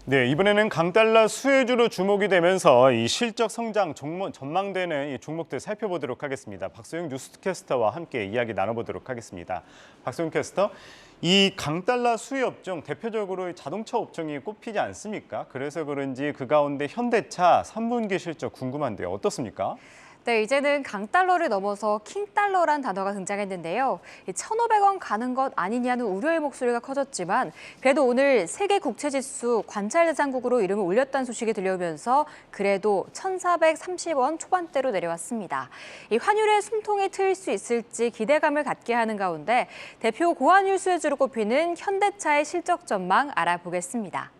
네, 이번에는 강달러 수혜주로 주목이 되면서 이 실적 성장 전망되는 이 종목들 살펴보도록 하겠습니다. 박소영 뉴스캐스터와 함께 이야기 나눠보도록 하겠습니다. 박소영 캐스터, 이 강달러 수혜 업종 대표적으로 자동차 업종이 꼽히지 않습니까? 그래서 그런지 그 가운데 현대차 3분기 실적 궁금한데요. 어떻습니까? 네, 이제는 강달러를 넘어서 킹달러란 단어가 등장했는데요. 1,500원 가는 것 아니냐는 우려의 목소리가 커졌지만 그래도 오늘 세계 국채지수 관찰대상국으로 이름을 올렸다는 소식이 들려오면서 그래도 1,430원 초반대로 내려왔습니다. 이 환율의 숨통이 트일 수 있을지 기대감을 갖게 하는 가운데 대표 고환율 수혜주로 꼽히는 현대차의 실적 전망 알아보겠습니다.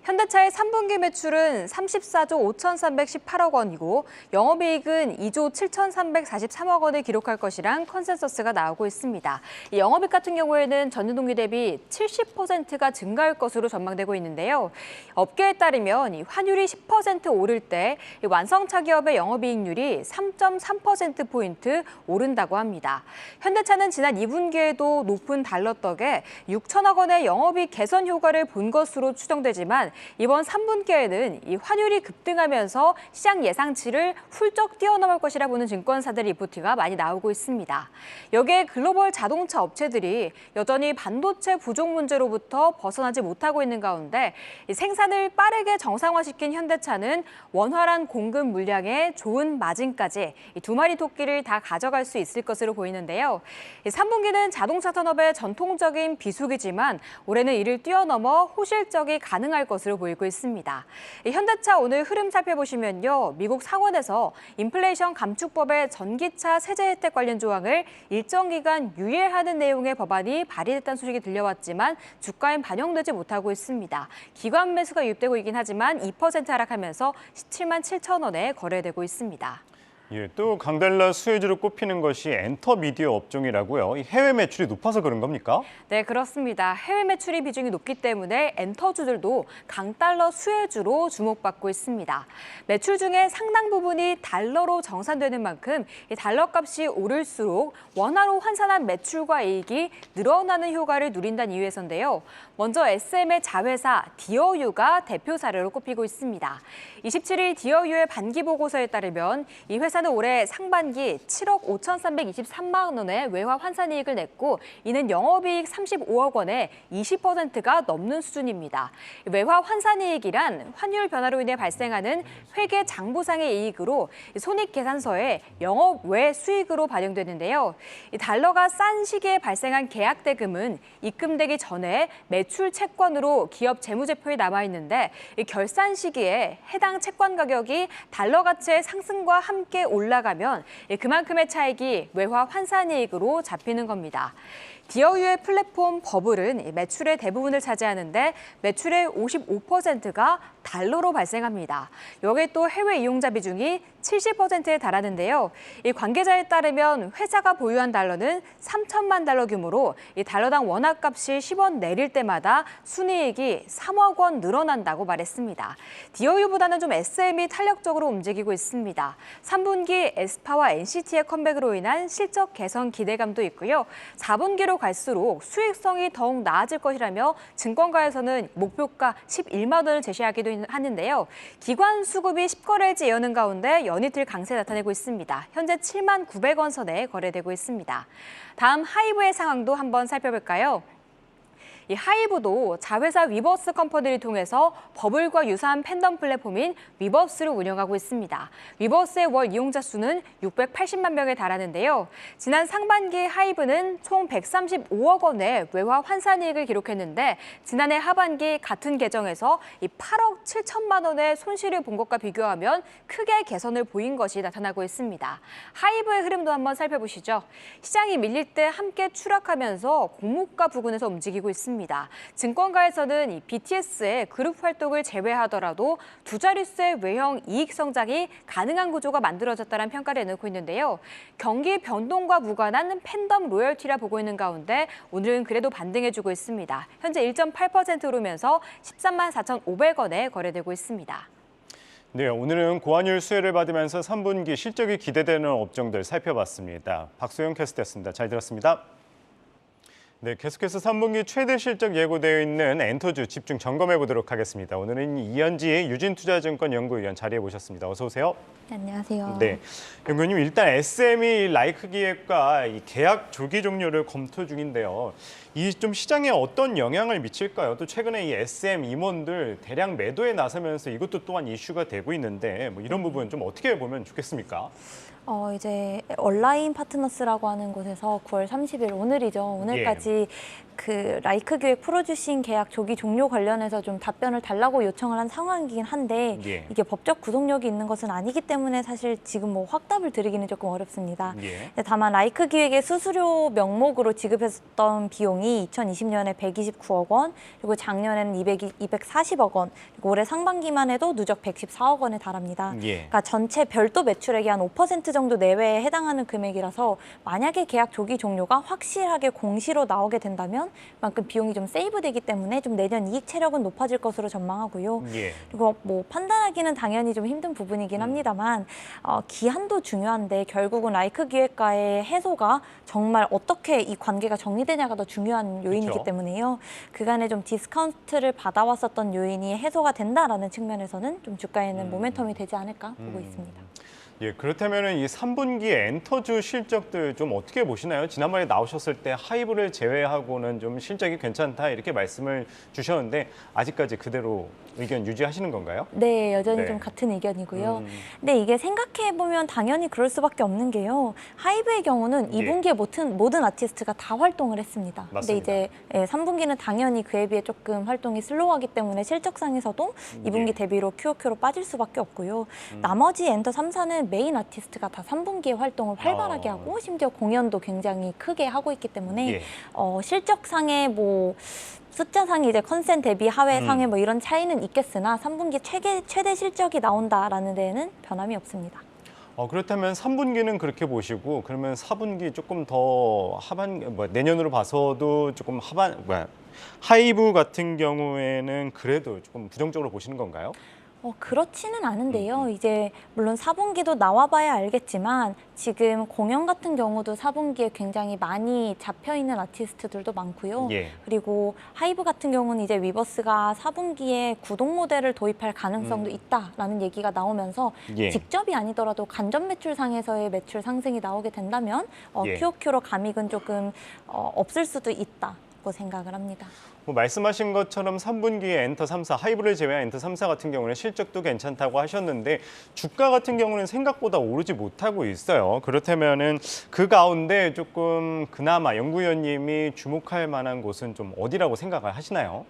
현대차의 3분기 매출은 34조 5,318억 원이고 영업이익은 2조 7,343억 원을 기록할 것이란 컨센서스가 나오고 있습니다. 이 영업이익 같은 경우에는 전년 동기 대비 70%가 증가할 것으로 전망되고 있는데요. 업계에 따르면 이 환율이 10% 오를 때 완성차 기업의 영업이익률이 3.3%포인트 오른다고 합니다. 현대차는 지난 2분기에도 높은 달러 덕에 6천억 원의 영업이익 개선 효과를 본 것으로 추정되지만 이번 3분기에는 이 환율이 급등하면서 시장 예상치를 훌쩍 뛰어넘을 것이라 보는 증권사들 리포트가 많이 나오고 있습니다. 여기에 글로벌 자동차 업체들이 여전히 반도체 부족 문제로부터 벗어나지 못하고 있는 가운데 생산을 빠르게 정상화시킨 현대차는 원활한 공급 물량에 좋은 마진까지 이 두 마리 토끼를 다 가져갈 수 있을 것으로 보이는데요. 3분기는 자동차 산업의 전통적인 비수기지만 올해는 이를 뛰어넘어 호실적이 가능할 것으로 보이고 있습니다. 현대차 오늘 흐름 살펴보시면요. 미국 상원에서 인플레이션 감축법의 전기차 세제 혜택 관련 조항을 일정 기간 유예하는 내용의 법안이 발의됐다는 소식이 들려왔지만 주가엔 반영되지 못하고 있습니다. 기관 매수가 유입되고 있긴 하지만 2% 하락하면서 17만 7천 원에 거래되고 있습니다. 예, 또 강달러 수혜주로 꼽히는 것이 엔터미디어 업종이라고요. 이 해외 매출이 높아서 그런 겁니까? 네, 그렇습니다. 해외 매출이 비중이 높기 때문에 엔터주들도 강달러 수혜주로 주목받고 있습니다. 매출 중에 상당 부분이 달러로 정산되는 만큼 이 달러 값이 오를수록 원화로 환산한 매출과 이익이 늘어나는 효과를 누린다는 이유에서인데요. 먼저 SM의 자회사 디어유가 대표 사례로 꼽히고 있습니다. 27일 디어유의 반기 보고서에 따르면 이 회사는 올해 상반기 7억 5,323만 원의 외화 환산 이익을 냈고 이는 영업이익 35억 원의 20%가 넘는 수준입니다. 외화 환산 이익이란 환율 변화로 인해 발생하는 회계 장부상의 이익으로 손익계산서에 영업 외 수익으로 반영되는데요. 이 달러가 싼 시기에 발생한 계약 대금은 입금되기 전에 매출 채권으로 기업 재무제표에 남아 있는데 이 결산 시기에 해당 채권 가격이 달러 가치의 상승과 함께 올라가면 그만큼의 차익이 외화 환산이익으로 잡히는 겁니다. 디어유의 플랫폼 버블은 매출의 대부분을 차지하는데 매출의 55%가 달러로 발생합니다. 여기에 또 해외 이용자 비중이 70%에 달하는데요. 이 관계자에 따르면 회사가 보유한 달러는 3천만 달러 규모로 이 달러당 원화값이 10원 내릴 때마다 순이익이 3억 원 늘어난다고 말했습니다. 디어유보다는 좀 SM이 탄력적으로 움직이고 있습니다. 3분기 에스파와 NCT의 컴백으로 인한 실적 개선 기대감도 있고요. 4분기로 갈수록 수익성이 더욱 나아질 것이라며 증권가에서는 목표가 11만 원을 제시하기도 하는데요. 기관 수급이 10거래일째 이어는 가운데 연이틀 강세 나타내고 있습니다. 현재 7만 900원 선에 거래되고 있습니다. 다음 하이브의 상황도 한번 살펴볼까요? 이 하이브도 자회사 위버스 컴퍼니를 통해서 버블과 유사한 팬덤 플랫폼인 위버스를 운영하고 있습니다. 위버스의 월 이용자 수는 680만 명에 달하는데요. 지난 상반기 하이브는 총 135억 원의 외화 환산이익을 기록했는데 지난해 하반기 같은 계정에서 이 8억 7천만 원의 손실을 본 것과 비교하면 크게 개선을 보인 것이 나타나고 있습니다. 하이브의 흐름도 한번 살펴보시죠. 시장이 밀릴 때 함께 추락하면서 공모가 부근에서 움직이고 있습니다. 증권가에서는 이 BTS의 그룹 활동을 제외하더라도 두 자릿수의 외형 이익 성장이 가능한 구조가 만들어졌다는 평가를 내놓고 있는데요. 경기 변동과 무관한 팬덤 로열티라 보고 있는 가운데 오늘은 그래도 반등해주고 있습니다. 현재 1.8% 오르면서 13만 4,500원에 거래되고 있습니다. 네, 오늘은 고환율 수혜를 받으면서 3분기 실적이 기대되는 업종들 살펴봤습니다. 박소영 캐스터였습니다. 잘 들었습니다. 네, 계속해서 3분기 최대 실적 예고되어 있는 엔터주 집중 점검해 보도록 하겠습니다. 오늘은 이현지 유진투자증권 연구위원 자리에 모셨습니다. 어서 오세요. 네, 안녕하세요. 네, 연구위원님 일단 SM이 라이크 기획과 이 계약 조기 종료를 검토 중인데요. 이 좀 시장에 어떤 영향을 미칠까요? 또 최근에 이 SM 임원들 대량 매도에 나서면서 이것도 또한 이슈가 되고 있는데 뭐 이런 부분 좀 어떻게 보면 좋겠습니까? 이제 온라인 파트너스라고 하는 곳에서 9월 30일 오늘이죠. 오늘까지 그 라이크 기획 프로듀싱 계약 조기 종료 관련해서 좀 답변을 달라고 요청을 한 상황이긴 한데 예. 이게 법적 구속력이 있는 것은 아니기 때문에 사실 지금 뭐 확답을 드리기는 조금 어렵습니다. 예. 다만 라이크 기획의 수수료 명목으로 지급했던 비용이 2020년에 129억 원, 그리고 작년에는 240억 원, 그리고 올해 상반기만 해도 누적 114억 원에 달합니다. 예. 그러니까 전체 별도 매출액의 한 5% 정도 내외에 해당하는 금액이라서 만약에 계약 조기 종료가 확실하게 공시로 나오게 된다면 그만큼 비용이 좀 세이브되기 때문에 좀 내년 이익 체력은 높아질 것으로 전망하고요. 예. 그리고 뭐 판단하기는 당연히 좀 힘든 부분이긴 합니다만 기한도 중요한데 결국은 라이크 기획과의 해소가 정말 어떻게 이 관계가 정리되냐가 더 중요한 요인이기 그렇죠. 때문에요. 그간에 좀 디스카운트를 받아왔었던 요인이 해소가 된다라는 측면에서는 좀 주가에는 모멘텀이 되지 않을까 보고 있습니다. 예, 그렇다면 이 3분기 엔터주 실적들 좀 어떻게 보시나요? 지난번에 나오셨을 때 하이브를 제외하고는 좀 실적이 괜찮다 이렇게 말씀을 주셨는데 아직까지 그대로 의견 유지하시는 건가요? 네, 여전히 네. 좀 같은 의견이고요. 근데 이게 생각해보면 당연히 그럴 수밖에 없는 게요. 하이브의 경우는 예. 2분기에 모든 아티스트가 다 활동을 했습니다. 맞습니다. 근데 이제 3분기는 당연히 그에 비해 조금 활동이 슬로우하기 때문에 실적상에서도 2분기 예. 대비로 QOQ로 빠질 수밖에 없고요. 나머지 엔터 3사는 메인 아티스트가 다 3분기에 활동을 활발하게 하고 심지어 공연도 굉장히 크게 하고 있기 때문에 예. 실적상의 뭐 숫자상이 이제 컨센 대비 하회상의 뭐 이런 차이는 있겠으나 3분기 최대 실적이 나온다라는 데에는 변함이 없습니다. 그렇다면 3분기는 그렇게 보시고 그러면 4분기 조금 더 내년으로 봐서도 조금 하이브 같은 경우에는 그래도 조금 부정적으로 보시는 건가요? 그렇지는 않은데요. 이제 물론 4분기도 나와봐야 알겠지만 지금 공연 같은 경우도 4분기에 굉장히 많이 잡혀있는 아티스트들도 많고요. 예. 그리고 하이브 같은 경우는 이제 위버스가 4분기에 구독 모델을 도입할 가능성도 있다라는 얘기가 나오면서 예. 직접이 아니더라도 간접 매출상에서의 매출 상승이 나오게 된다면 예. QOQ로 감익은 조금 없을 수도 있다고 생각을 합니다. 뭐 말씀하신 것처럼 3분기에 엔터 3사, 하이브를 제외한 엔터 3사 같은 경우는 실적도 괜찮다고 하셨는데 주가 같은 경우는 생각보다 오르지 못하고 있어요. 그렇다면은 그 가운데 조금 그나마 연구위원님이 주목할 만한 곳은 좀 어디라고 생각을 하시나요?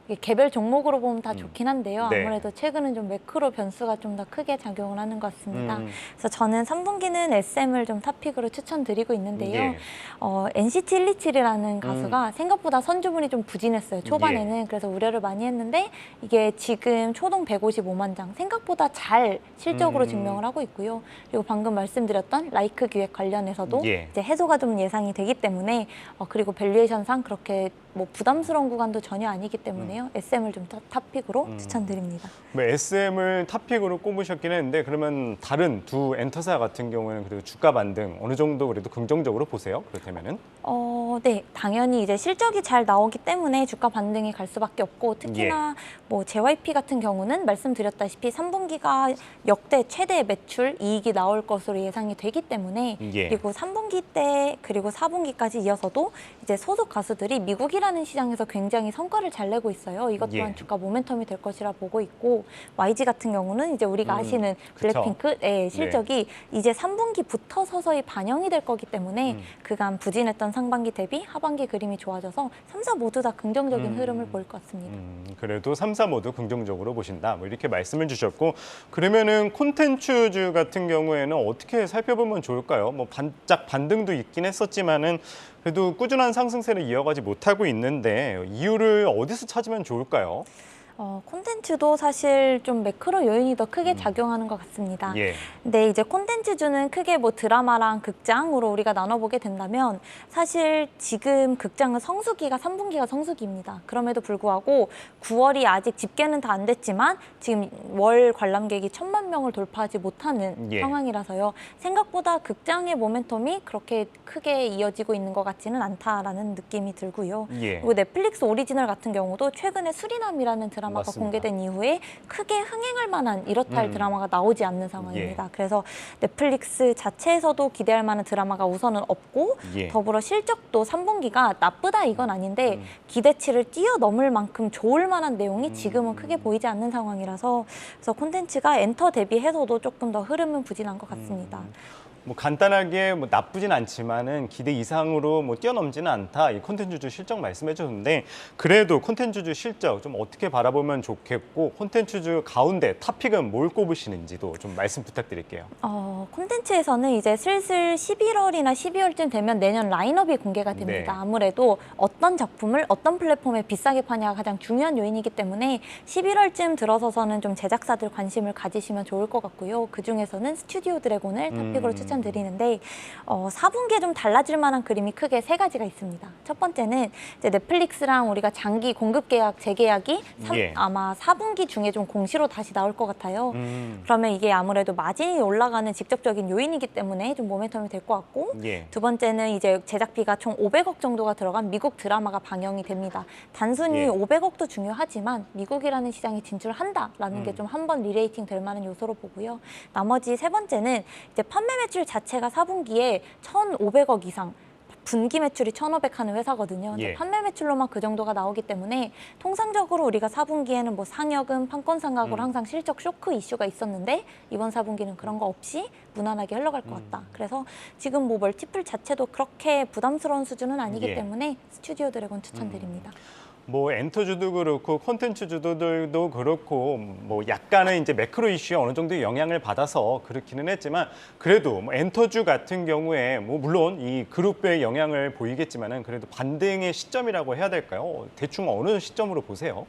이게 개별 종목으로 보면 다 좋긴 한데요. 네. 아무래도 최근은 좀 매크로 변수가 좀 더 크게 작용을 하는 것 같습니다. 그래서 저는 3분기는 SM을 좀 탑픽으로 추천드리고 있는데요. 예. NCT 127이라는 가수가 생각보다 선주분이 좀 부진했어요. 초반에는. 그래서 우려를 많이 했는데 이게 지금 초동 155만 장 생각보다 잘 실적으로 증명을 하고 있고요. 그리고 방금 말씀드렸던 라이크 기획 관련해서도 예. 이제 해소가 좀 예상이 되기 때문에 그리고 밸류에이션상 그렇게 뭐 부담스러운 구간도 전혀 아니기 때문에요. SM을 좀 탑픽으로 추천드립니다. SM을 탑픽으로 꼽으셨긴 했는데 그러면 다른 두 엔터사 같은 경우에는 그래도 주가 반등 어느 정도 그래도 긍정적으로 보세요? 그렇다면은? 네, 당연히 이제 실적이 잘 나오기 때문에 주가 반등이 갈 수밖에 없고 특히나 뭐 JYP 같은 경우는 말씀드렸다시피 3분기가 역대 최대 매출 이익이 나올 것으로 예상이 되기 때문에 예. 그리고 3분기 때 그리고 4분기까지 이어서도 이제 소속 가수들이 미국이라는 시장에서 굉장히 성과를 잘 내고 있어요. 이것 또한 예. 주가 모멘텀이 될 것이라 보고 있고 YG 같은 경우는 이제 우리가 아시는 그쵸. 블랙핑크의 실적이 이제 3분기부터 서서히 반영이 될 거기 때문에 그간 부진했던 상반기 대비 하반기 그림이 좋아져서 3, 4 모두 다 긍정적인 흐름을 보일 것 같습니다. 그래도 3, 4 모두 긍정적으로 보신다. 뭐 이렇게 말씀을 주셨고 그러면은 콘텐츠주 같은 경우에는 어떻게 살펴보면 좋을까요? 뭐 반짝 반등도 있긴 했었지만은 그래도 꾸준한 상승세를 이어가지 못하고 있는데 이유를 어디서 찾으면 좋을까요? 콘텐츠도 사실 좀 매크로 요인이 더 크게 작용하는 것 같습니다. 예. 근데 이제 콘텐츠주는 크게 뭐 드라마랑 극장으로 우리가 나눠보게 된다면 사실 지금 극장은 성수기가 3분기가 성수기입니다. 그럼에도 불구하고 9월이 아직 집계는 다 안 됐지만 지금 월 관람객이 1,000만 명을 돌파하지 못하는 예. 상황이라서요. 생각보다 극장의 모멘텀이 그렇게 크게 이어지고 있는 것 같지는 않다라는 느낌이 들고요. 예. 그리고 넷플릭스 오리지널 같은 경우도 최근에 수리남이라는 드라마가 맞습니다. 공개된 이후에 크게 흥행할 만한 이렇다 할 드라마가 나오지 않는 상황입니다. 그래서 넷플릭스 자체에서도 기대할 만한 드라마가 우선은 없고 예. 더불어 실적도 3분기가 나쁘다 이건 아닌데 기대치를 뛰어넘을 만큼 좋을 만한 내용이 지금은 크게 보이지 않는 상황이라서 그래서 콘텐츠가 엔터 대비해서도 조금 더 흐름은 부진한 것 같습니다. 뭐 간단하게 뭐 나쁘진 않지만은 기대 이상으로 뭐 뛰어넘지는 않다. 이 콘텐츠주 실적 말씀해 주셨는데 그래도 콘텐츠주 실적 좀 어떻게 바라보면 좋겠고 콘텐츠주 가운데 탑픽은 뭘 꼽으시는지도 좀 말씀 부탁드릴게요. 콘텐츠에서는 이제 슬슬 11월이나 12월쯤 되면 내년 라인업이 공개가 됩니다. 네. 아무래도 어떤 작품을 어떤 플랫폼에 비싸게 파냐가 가장 중요한 요인이기 때문에 11월쯤 들어서서는 좀 제작사들 관심을 가지시면 좋을 것 같고요. 그중에서는 스튜디오 드래곤을 탑픽으로 추천드리는데 4분기에 좀 달라질 만한 그림이 크게 세 가지가 있습니다. 첫 번째는 이제 넷플릭스랑 우리가 장기 공급 계약 재계약이 예. 아마 4분기 중에 좀 공시로 다시 나올 것 같아요. 그러면 이게 아무래도 마진이 올라가는 직접적인 요인이기 때문에 좀 모멘텀이 될 것 같고 예. 두 번째는 이제 제작비가 총 500억 정도가 들어간 미국 드라마가 방영이 됩니다. 단순히 예. 500억도 중요하지만 미국이라는 시장에 진출한다라는 게 좀 한 번 리레이팅 될 만한 요소로 보고요. 나머지 세 번째는 이제 판매 매출 자체가 4분기에 1,500억 이상 분기 매출이 1,500 하는 회사거든요. 근데 예. 판매 매출로만 그 정도가 나오기 때문에 통상적으로 우리가 4분기에는 뭐 상여금, 판권 상각으로 항상 실적 쇼크 이슈가 있었는데 이번 4분기는 그런 거 없이 무난하게 흘러갈 것 같다. 그래서 지금 뭐 멀티플 자체도 그렇게 부담스러운 수준은 아니기 예. 때문에 스튜디오 드래곤 추천드립니다. 뭐 엔터주도 그렇고 콘텐츠 주도들도 그렇고 뭐 약간은 이제 매크로 이슈에 어느 정도 영향을 받아서 그렇기는 했지만 그래도 뭐 엔터주 같은 경우에 뭐 물론 이 그룹의 영향을 보이겠지만은 그래도 반등의 시점이라고 해야 될까요? 대충 어느 시점으로 보세요?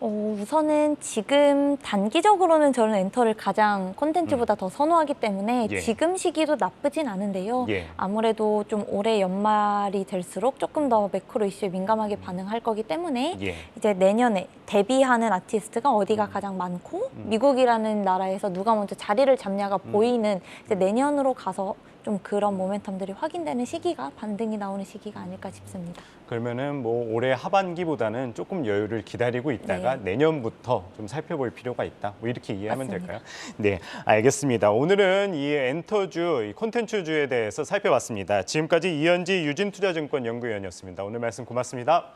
우선은 지금 단기적으로는 저는 엔터를 가장 콘텐츠보다 더 선호하기 때문에 예. 지금 시기도 나쁘진 않은데요. 예. 아무래도 좀 올해 연말이 될수록 조금 더 매크로 이슈에 민감하게 반응할 거기 때문에 예. 이제 내년에 데뷔하는 아티스트가 어디가 가장 많고 미국이라는 나라에서 누가 먼저 자리를 잡냐가 보이는 이제 내년으로 가서 좀 그런 모멘텀들이 확인되는 시기가 반등이 나오는 시기가 아닐까 싶습니다. 그러면은 뭐 올해 하반기보다는 조금 여유를 기다리고 있다가 네. 내년부터 좀 살펴볼 필요가 있다. 뭐 이렇게 이해하면 맞습니다. 될까요? 네, 알겠습니다. 오늘은 이 엔터주, 이 콘텐츠주에 대해서 살펴봤습니다. 지금까지 이현지 유진투자증권 연구위원이었습니다. 오늘 말씀 고맙습니다.